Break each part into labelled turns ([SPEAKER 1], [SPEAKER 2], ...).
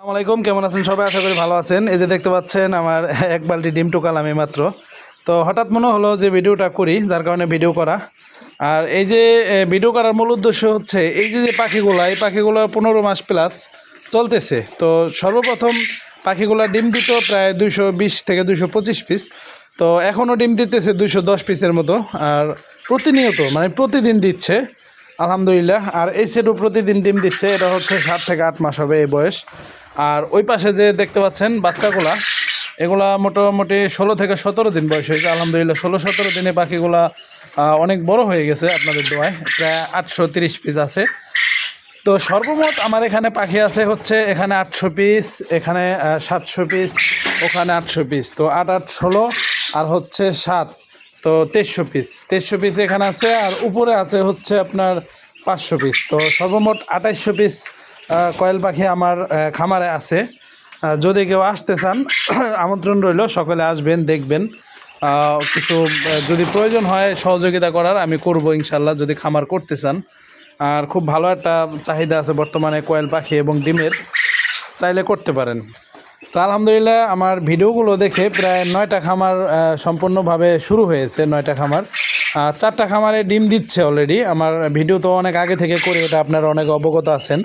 [SPEAKER 1] আসসালামু আলাইকুম, কেমন আছেন সবাই? আশা করি ভালো আছেন। এই যে দেখতে পাচ্ছেন আমার এক বালতি ডিম টোকালাম আমি মাত্র। তো হঠাৎ মনে হলো যে ভিডিওটা করি, যার কারণে ভিডিও করা। আর এই যে ভিডিও করার মূল উদ্দেশ্য হচ্ছে এই যে পাখিগুলা, এই পাখিগুলো 15 মাস প্লাস চলতেছে। তো সর্বপ্রথম পাখিগুলা ডিম দিত প্রায় 220 থেকে 225 পিস। তো এখনও ডিম দিতেছে 210 পিসের মতো। আর প্রতিনিয়ত মানে প্রতিদিন দিচ্ছে আলহামদুলিল্লাহ। আর এই সেটও প্রতিদিন ডিম দিচ্ছে। এটা হচ্ছে 7 থেকে 8 মাস হবে এই বয়স। আর ওই পাশে যে দেখতে পাচ্ছেন বাচ্চাগুলা, এগুলা মোটামুটি 16 থেকে 17 দিন বয়স হয়েছে আলহামদুলিল্লাহ। 16-17 দিনে পাখিগুলা অনেক বড় হয়ে গেছে আপনাদের দোয়ায়। প্রায় 830 পিস আছে। তো সর্বমোট আমার এখানে পাখি আছে হচ্ছে এখানে 800 পিস, এখানে 700 পিস, ওখানে 800 পিস। তো 8 8 16 আর হচ্ছে 7, তো 2300 পিস। 2300 পিস এখানে আছে। আর উপরে আছে হচ্ছে আপনার 500 পিস। তো সর্বমোট 2800 পিস কয়েল পাখি আমার খামারে আছে। যদি কেউ আসতে চান আমন্ত্রণ রইল, সকলে আসবেন, দেখবেন। কিছু যদি প্রয়োজন হয় সহযোগিতা করার আমি করব ইনশাল্লাহ, যদি খামার করতে চান। আর খুব ভালো একটা চাহিদা আছে বর্তমানে কয়েল পাখি এবং ডিমের, চাইলে করতে পারেন। তো আলহামদুলিল্লাহ আমার ভিডিওগুলো দেখে প্রায় 9টা খামার সম্পূর্ণভাবে শুরু হয়েছে। 9টা খামার, 4টা খামারে ডিম দিচ্ছে অলরেডি। আমার ভিডিও তো অনেক আগে থেকে করি, এটা আপনারা অনেক অবগত আছেন।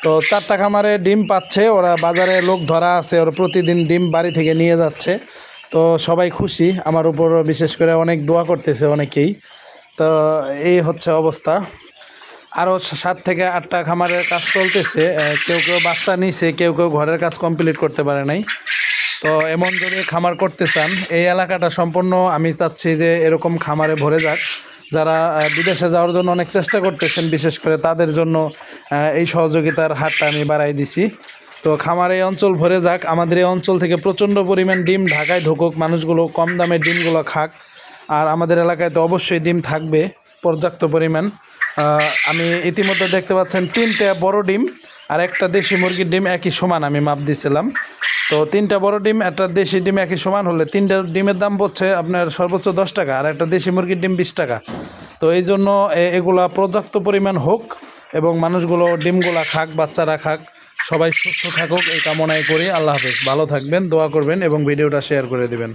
[SPEAKER 1] তো 4টা খামারে ডিম পাচ্ছে, ওরা বাজারে লোক ধরা আছে, ওরা প্রতিদিন ডিম বাড়ি থেকে নিয়ে যাচ্ছে। তো সবাই খুশি আমার উপর, বিশেষ করে অনেক দোয়া করতেছে অনেকেই। তো এই হচ্ছে অবস্থা। আরও 7 থেকে 8টা খামারের কাজ চলতেছে। কেউ কেউ বাচ্চা নিছে, কেউ কেউ ঘরের কাজ কমপ্লিট করতে পারে নাই। তো এমন যদি খামার করতে চান, এই এলাকাটা সম্পূর্ণ আমি চাচ্ছি যে এরকম খামারে ভরে যাক। যারা বিদেশে যাওয়ার জন্য অনেক চেষ্টা করতেছেন, বিশেষ করে তাদের জন্য এই সহযোগিতার হাতটা আমি বাড়াই দিছি। তো খামার এই অঞ্চল ভরে যাক, আমাদের এই অঞ্চল থেকে প্রচণ্ড পরিমাণ ডিম ঢাকায় ঢুকুক, মানুষগুলো কম দামে ডিমগুলো খাক। আর আমাদের এলাকায় তো অবশ্যই ডিম থাকবে পর্যাপ্ত পরিমাণ। আমি ইতিমধ্যে দেখতে পাচ্ছেন 3টে বড় ডিম আর একটা দেশি মুরগির ডিম একই সমান আমি মাপ দিয়েছিলাম। তো 3টা বড় ডিম, একটা দেশি ডিম একই সমান হলে 3টা ডিমের দাম পড়ছে আপনার সর্বোচ্চ 10 টাকা, আর একটা দেশি মুরগির ডিম 20 টাকা। তো এই জন্য এগুলা পর্যাপ্ত পরিমাণ হোক এবং মানুষগুলো ডিমগুলা খাক, বাচ্চারা খাক, সবাই সুস্থ থাকুক এই কামনাই করি। আল্লাহ হাফেজ, ভালো থাকবেন, দোয়া করবেন এবং ভিডিওটা শেয়ার করে দিবেন।